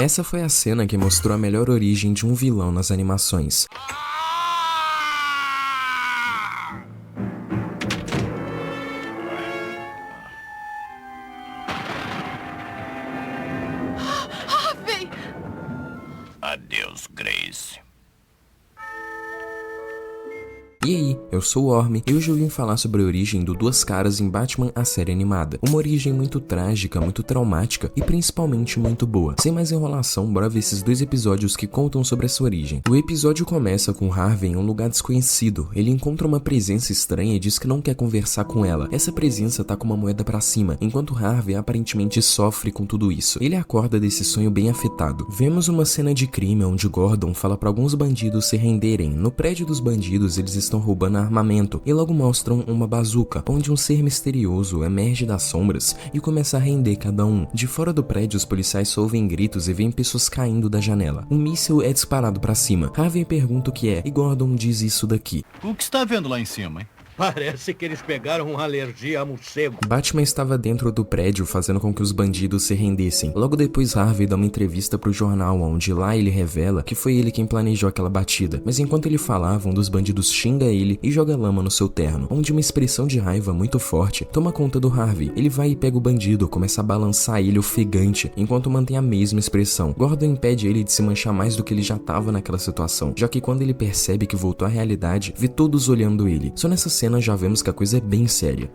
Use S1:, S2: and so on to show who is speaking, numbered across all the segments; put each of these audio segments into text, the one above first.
S1: Essa foi a cena que mostrou a melhor origem de um vilão nas animações.
S2: Adeus, Grace.
S1: E aí, eu sou o Orme e hoje eu vim falar sobre a origem do Duas Caras em Batman, a série animada. Uma origem muito trágica, muito traumática e principalmente muito boa. Sem mais enrolação, bora ver esses dois episódios que contam sobre essa origem. O episódio começa com Harvey em um lugar desconhecido. Ele encontra uma presença estranha e diz que não quer conversar com ela. Essa presença tá com uma moeda pra cima, enquanto Harvey aparentemente sofre com tudo isso. Ele acorda desse sonho bem afetado. Vemos uma cena de crime onde Gordon fala pra alguns bandidos se renderem. No prédio dos bandidos, eles estão roubando armamento e logo mostram uma bazuca, onde um ser misterioso emerge das sombras e começa a render cada um. De fora do prédio, os policiais ouvem gritos e veem pessoas caindo da janela. Um míssil é disparado pra cima. Harvey pergunta o que é e Gordon diz isso daqui.
S3: O que está vendo lá em cima, hein?
S4: Parece que eles pegaram uma alergia a morcego.
S1: Batman estava dentro do prédio fazendo com que os bandidos se rendessem. Logo depois Harvey dá uma entrevista pro jornal, onde lá ele revela que foi ele quem planejou aquela batida. Mas enquanto ele falava, um dos bandidos xinga ele e joga lama no seu terno, onde uma expressão de raiva muito forte toma conta do Harvey. Ele vai e pega o bandido, começa a balançar ele ofegante, enquanto mantém a mesma expressão. Gordon impede ele de se manchar mais do que ele já estava naquela situação, já que quando ele percebe que voltou à realidade, vê todos olhando ele. Só nessa cena já vemos que a coisa é bem séria.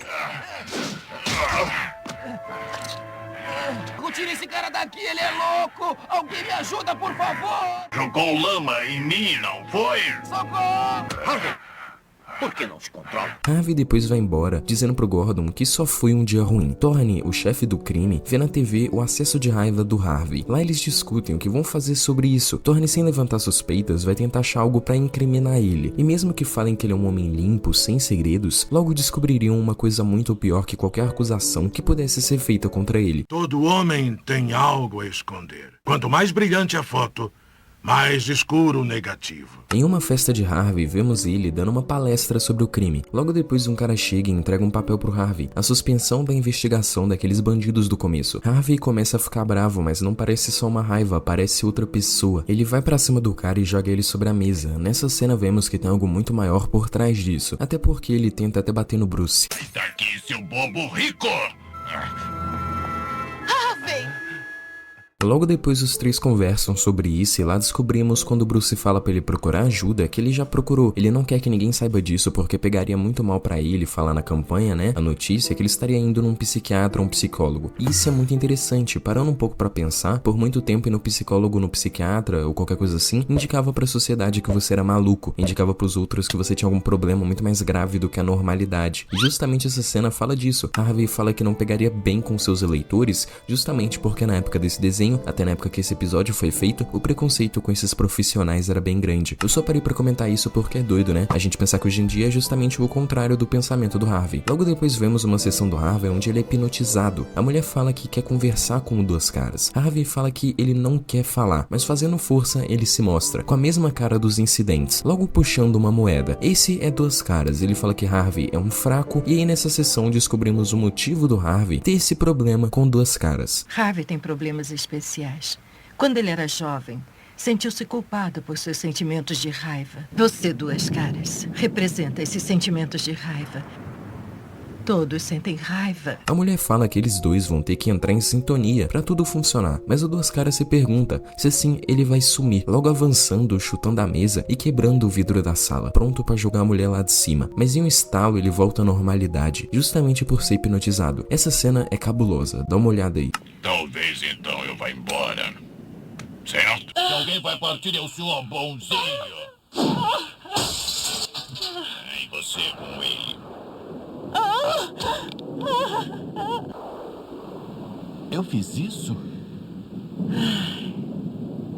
S4: Tira esse cara daqui, ele é louco! Alguém me ajuda, por favor!
S2: Jogou lama em mim, não foi?
S4: Socorro! Harvey, por que não se controla?
S1: Harvey depois vai embora, dizendo pro Gordon que só foi um dia ruim. Thorne, o chefe do crime, vê na TV o acesso de raiva do Harvey. Lá eles discutem o que vão fazer sobre isso. Thorne, sem levantar suspeitas, vai tentar achar algo pra incriminar ele. E mesmo que falem que ele é um homem limpo, sem segredos, logo descobririam uma coisa muito pior que qualquer acusação que pudesse ser feita contra ele.
S5: Todo homem tem algo a esconder. Quanto mais brilhante a foto, mais escuro o negativo.
S1: Em uma festa de Harvey, vemos ele dando uma palestra sobre o crime. Logo depois, um cara chega e entrega um papel pro Harvey, a suspensão da investigação daqueles bandidos do começo. Harvey começa a ficar bravo, mas não parece só uma raiva, parece outra pessoa. Ele vai pra cima do cara e joga ele sobre a mesa. Nessa cena vemos que tem algo muito maior por trás disso, até porque ele tenta até bater no Bruce.
S2: Está aqui, seu bobo rico!
S1: Logo depois os três conversam sobre isso e lá descobrimos quando Bruce fala pra ele procurar ajuda que ele já procurou. Ele não quer que ninguém saiba disso porque pegaria muito mal pra ele falar na campanha, né? A notícia é que ele estaria indo num psiquiatra ou um psicólogo. E isso é muito interessante. Parando um pouco pra pensar, por muito tempo ir no psicólogo, no psiquiatra ou qualquer coisa assim, indicava pra sociedade que você era maluco, indicava pros outros que você tinha algum problema muito mais grave do que a normalidade. E justamente essa cena fala disso. Harvey fala que não pegaria bem com seus eleitores, justamente porque na época desse desenho, até na época que esse episódio foi feito, o preconceito com esses profissionais era bem grande. Eu só parei pra comentar isso porque é doido, né? A gente pensar que hoje em dia é justamente o contrário do pensamento do Harvey. Logo depois vemos uma sessão do Harvey onde ele é hipnotizado. A mulher fala que quer conversar com o Duas Caras. Harvey fala que ele não quer falar, mas fazendo força ele se mostra, com a mesma cara dos incidentes, logo puxando uma moeda. Esse é Duas Caras. Ele fala que Harvey é um fraco e aí nessa sessão descobrimos o motivo do Harvey ter esse problema com Duas Caras.
S6: Harvey tem problemas especiais. Quando ele era jovem, sentiu-se culpado por seus sentimentos de raiva. Você, Duas Caras, representa esses sentimentos de raiva. Todos sentem raiva.
S1: A mulher fala que eles dois vão ter que entrar em sintonia pra tudo funcionar, mas o Duas Caras se pergunta se assim ele vai sumir, logo avançando, chutando a mesa e quebrando o vidro da sala, pronto pra jogar a mulher lá de cima. Mas em um estalo ele volta à normalidade, justamente por ser hipnotizado. Essa cena é cabulosa, dá uma olhada aí.
S2: Talvez então eu vá embora. Certo? Se alguém vai partir, eu sou um bonzinho. E você com ele.
S3: Eu fiz isso?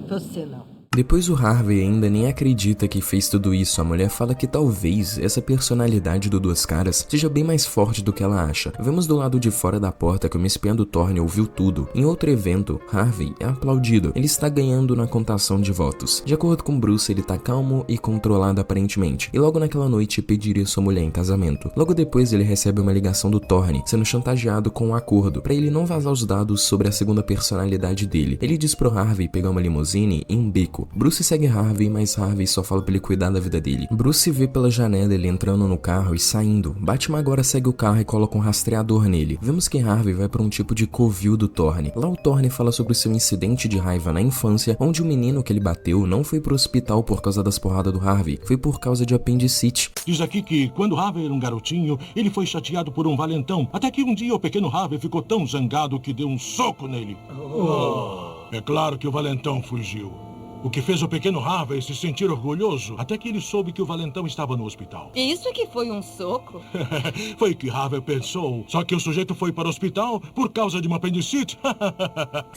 S6: Você não.
S1: Depois o Harvey ainda nem acredita que fez tudo isso. A mulher fala que talvez essa personalidade do Duas Caras seja bem mais forte do que ela acha. Vemos do lado de fora da porta que uma espiã do Thorne ouviu tudo. Em outro evento, Harvey é aplaudido. Ele está ganhando na contação de votos. De acordo com Bruce, ele tá calmo e controlado aparentemente, e logo naquela noite pediria sua mulher em casamento. Logo depois ele recebe uma ligação do Thorne, sendo chantageado com um acordo para ele não vazar os dados sobre a segunda personalidade dele. Ele diz pro Harvey pegar uma limusine em um beco. Bruce segue Harvey, mas Harvey só fala pra ele cuidar da vida dele. Bruce vê pela janela ele entrando no carro e saindo. Batman agora segue o carro e coloca um rastreador nele. Vemos que Harvey vai para um tipo de covil do Thorne. Lá o Thorne fala sobre o seu incidente de raiva na infância, onde o menino que ele bateu não foi pro hospital por causa das porradas do Harvey, foi por causa de apendicite.
S5: Diz aqui que quando Harvey era um garotinho, ele foi chateado por um valentão, até que um dia o pequeno Harvey ficou tão zangado que deu um soco nele. É claro que o valentão fugiu. O que fez o pequeno Harvey se sentir orgulhoso, até que ele soube que o valentão estava no hospital.
S3: Isso é que foi um soco?
S5: Foi o que Harvey pensou. Só que o sujeito foi para o hospital por causa de uma apendicite.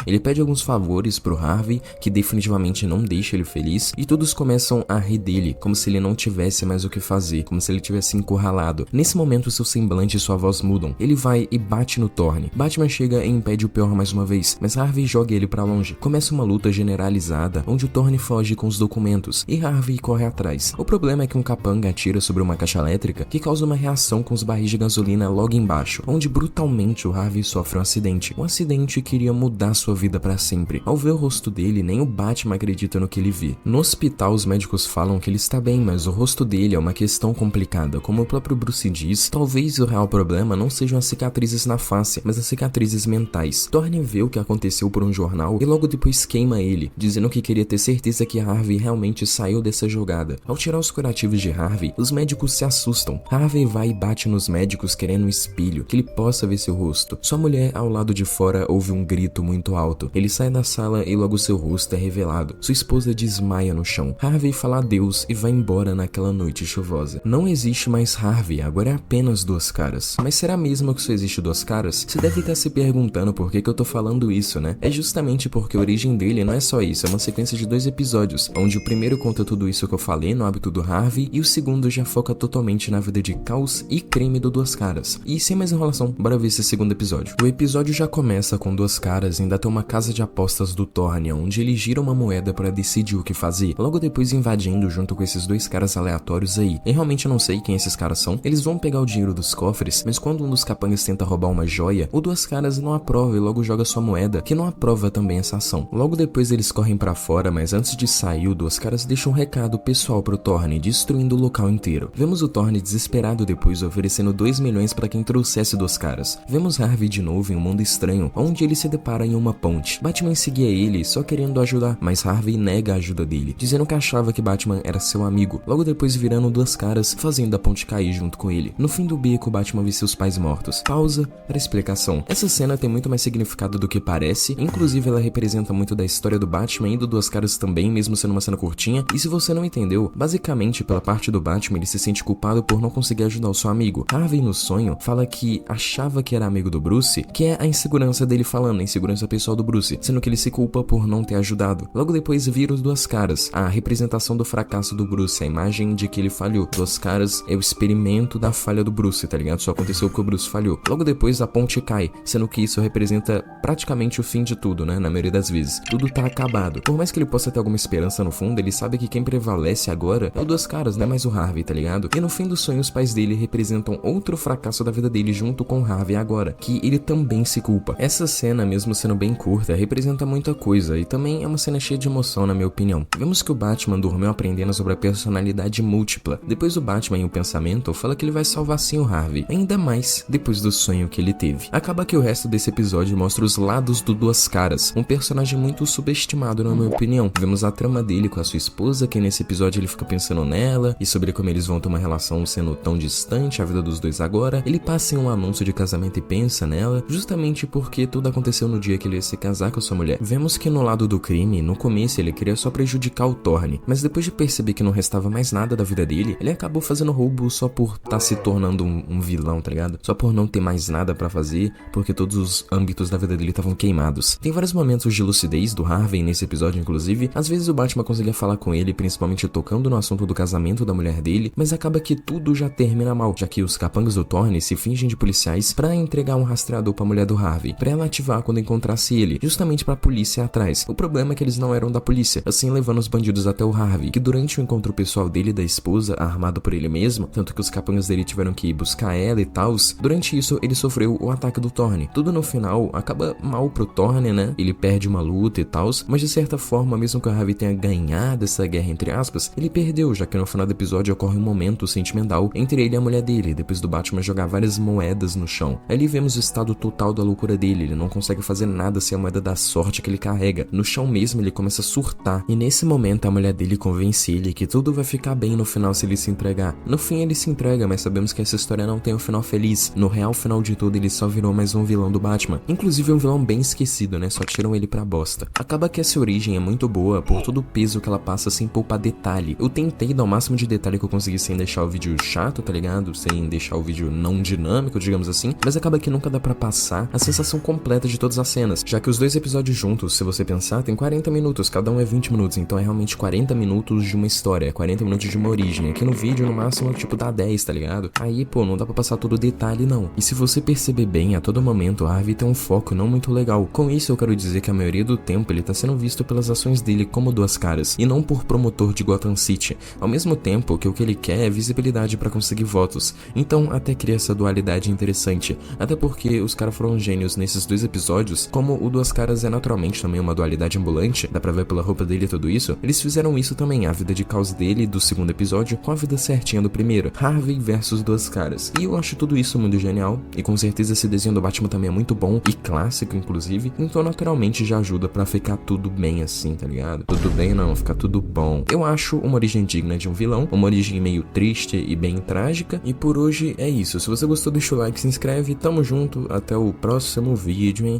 S1: Ele pede alguns favores pro Harvey, que definitivamente não deixa ele feliz, e todos começam a rir dele, como se ele não tivesse mais o que fazer, como se ele tivesse encurralado. Nesse momento, seu semblante e sua voz mudam. Ele vai e bate no Thorne. Batman chega e impede o pior mais uma vez, mas Harvey joga ele pra longe. Começa uma luta generalizada, onde o Thorne foge com os documentos e Harvey corre atrás. O problema é que um capanga atira sobre uma caixa elétrica que causa uma reação com os barris de gasolina logo embaixo, onde brutalmente o Harvey sofre um acidente. Um acidente que iria mudar sua vida para sempre. Ao ver o rosto dele, nem o Batman acredita no que ele vê. No hospital, os médicos falam que ele está bem, mas o rosto dele é uma questão complicada. Como o próprio Bruce diz, talvez o real problema não sejam as cicatrizes na face, mas as cicatrizes mentais. Thorne vê o que aconteceu por um jornal e logo depois queima ele, dizendo que queria ter certeza que Harvey realmente saiu dessa jogada. Ao tirar os curativos de Harvey, os médicos se assustam. Harvey vai e bate nos médicos querendo um espelho, que ele possa ver seu rosto. Sua mulher ao lado de fora ouve um grito muito alto. Ele sai da sala e logo seu rosto é revelado. Sua esposa desmaia no chão. Harvey fala adeus e vai embora naquela noite chuvosa. Não existe mais Harvey, agora é apenas Duas Caras. Mas será mesmo que só existe Duas Caras? Você deve estar se perguntando por que eu tô falando isso, né? É justamente porque a origem dele não é só isso, é uma sequência de 2 episódios, onde o primeiro conta tudo isso que eu falei no hábito do Harvey e o segundo já foca totalmente na vida de caos e crime do Duas Caras. E sem mais enrolação, bora ver esse segundo episódio. O episódio já começa com Duas Caras ainda tem uma casa de apostas do Thorne, onde ele gira uma moeda para decidir o que fazer, logo depois invadindo junto com esses 2 caras aleatórios aí. Eu realmente não sei quem esses caras são, eles vão pegar o dinheiro dos cofres, mas quando um dos capangas tenta roubar uma joia, o Duas Caras não aprova e logo joga sua moeda, que não aprova também essa ação. Logo depois eles correm para fora, mas antes de sair, o Duas Caras deixa um recado pessoal pro Thorne, destruindo o local inteiro. Vemos o Thorne desesperado depois oferecendo 2 milhões para quem trouxesse Duas Caras. Vemos Harvey de novo em um mundo estranho, onde ele se depara em uma ponte. Batman seguia ele só querendo ajudar, mas Harvey nega a ajuda dele, dizendo que achava que Batman era seu amigo, logo depois virando Duas Caras, fazendo a ponte cair junto com ele. No fim do beco, Batman vê seus pais mortos. Pausa para explicação. Essa cena tem muito mais significado do que parece, inclusive ela representa muito da história do Batman e do Duas Caras também, mesmo sendo uma cena curtinha, e se você não entendeu, basicamente pela parte do Batman ele se sente culpado por não conseguir ajudar o seu amigo. Harvey no sonho fala que achava que era amigo do Bruce, que é a insegurança dele falando, a insegurança pessoal do Bruce, sendo que ele se culpa por não ter ajudado. Logo depois vira os Duas Caras, a representação do fracasso do Bruce, a imagem de que ele falhou. Duas Caras é o experimento da falha do Bruce, tá ligado? Só aconteceu que o Bruce falhou. Logo depois a ponte cai, sendo que isso representa praticamente o fim de tudo, né? Na maioria das vezes. Tudo tá acabado. Por mais que ele possa ter alguma esperança no fundo, ele sabe que quem prevalece agora é o Duas Caras, não é mais o Harvey, tá ligado? E no fim do sonho, os pais dele representam outro fracasso da vida dele junto com o Harvey agora, que ele também se culpa. Essa cena, mesmo sendo bem curta, representa muita coisa e também é uma cena cheia de emoção, na minha opinião. Vemos que o Batman dormiu aprendendo sobre a personalidade múltipla. Depois o Batman, em um pensamento, fala que ele vai salvar sim o Harvey, ainda mais depois do sonho que ele teve. Acaba que o resto desse episódio mostra os lados do Duas Caras, um personagem muito subestimado, na minha opinião. Vemos a trama dele com a sua esposa, que nesse episódio ele fica pensando nela e sobre como eles vão ter uma relação sendo tão distante, a vida dos dois agora. Ele passa em um anúncio de casamento e pensa nela, justamente porque tudo aconteceu no dia que ele ia se casar com a sua mulher. Vemos que no lado do crime, no começo ele queria só prejudicar o Thorne, mas depois de perceber que não restava mais nada da vida dele, ele acabou fazendo roubo só por estar se tornando um vilão, tá ligado? Só por não ter mais nada pra fazer, porque todos os âmbitos da vida dele estavam queimados. Tem vários momentos de lucidez do Harvey nesse episódio, inclusive, inclusive. Às vezes o Batman conseguia falar com ele, principalmente tocando no assunto do casamento da mulher dele, mas acaba que tudo já termina mal, já que os capangas do Thorne se fingem de policiais pra entregar um rastreador pra mulher do Harvey, pra ela ativar quando encontrasse ele, justamente pra polícia ir atrás. O problema é que eles não eram da polícia, assim levando os bandidos até o Harvey, que durante o encontro pessoal dele e da esposa, armado por ele mesmo, tanto que os capangas dele tiveram que ir buscar ela e tals, durante isso ele sofreu o ataque do Thorne. Tudo no final acaba mal pro Thorne, né? Ele perde uma luta e tals, mas de certa forma, mesmo que o Harvey tenha ganhado essa guerra entre aspas, ele perdeu, já que no final do episódio ocorre um momento sentimental entre ele e a mulher dele, depois do Batman jogar várias moedas no chão. Ali vemos o estado total da loucura dele, ele não consegue fazer nada sem a moeda da sorte que ele carrega. No chão mesmo ele começa a surtar, e nesse momento a mulher dele convence ele que tudo vai ficar bem no final se ele se entregar. No fim ele se entrega, mas sabemos que essa história não tem um final feliz. No real final de tudo ele só virou mais um vilão do Batman, inclusive um vilão bem esquecido, né, só tiram ele pra bosta. Acaba que essa origem é muito boa por todo o peso que ela passa sem poupar detalhe. Eu tentei dar o máximo de detalhe que eu consegui sem deixar o vídeo chato, tá ligado? Sem deixar o vídeo não dinâmico, digamos assim, mas acaba que nunca dá pra passar a sensação completa de todas as cenas, já que os dois episódios juntos, se você pensar, tem 40 minutos, cada um é 20 minutos, então é realmente 40 minutos de uma história, 40 minutos de uma origem. Aqui no vídeo, no máximo, tipo, dá 10, tá ligado? Aí, pô, não dá pra passar todo o detalhe, não. E se você perceber bem, a todo momento, a Harvey tem um foco não muito legal. Com isso, eu quero dizer que a maioria do tempo ele tá sendo visto pelas ações dele como duas caras, e não por promotor de Gotham City, ao mesmo tempo que o que ele quer é visibilidade pra conseguir votos. Então, até cria essa dualidade interessante, até porque os caras foram gênios nesses dois episódios, como o Duas Caras é naturalmente também uma dualidade ambulante, dá pra ver pela roupa dele e tudo isso, eles fizeram isso também, a vida de caos dele do segundo episódio com a vida certinha do primeiro, Harvey versus Duas Caras. E eu acho tudo isso muito genial, e com certeza esse desenho do Batman também é muito bom, e clássico inclusive, então naturalmente já ajuda pra ficar tudo bem assim, tá ligado? Tudo bem não, ficar tudo bom. Eu acho uma origem digna de um vilão, uma origem meio triste e bem trágica, e por hoje é isso. Se você gostou, deixa o like, se inscreve, tamo junto, até o próximo vídeo, hein?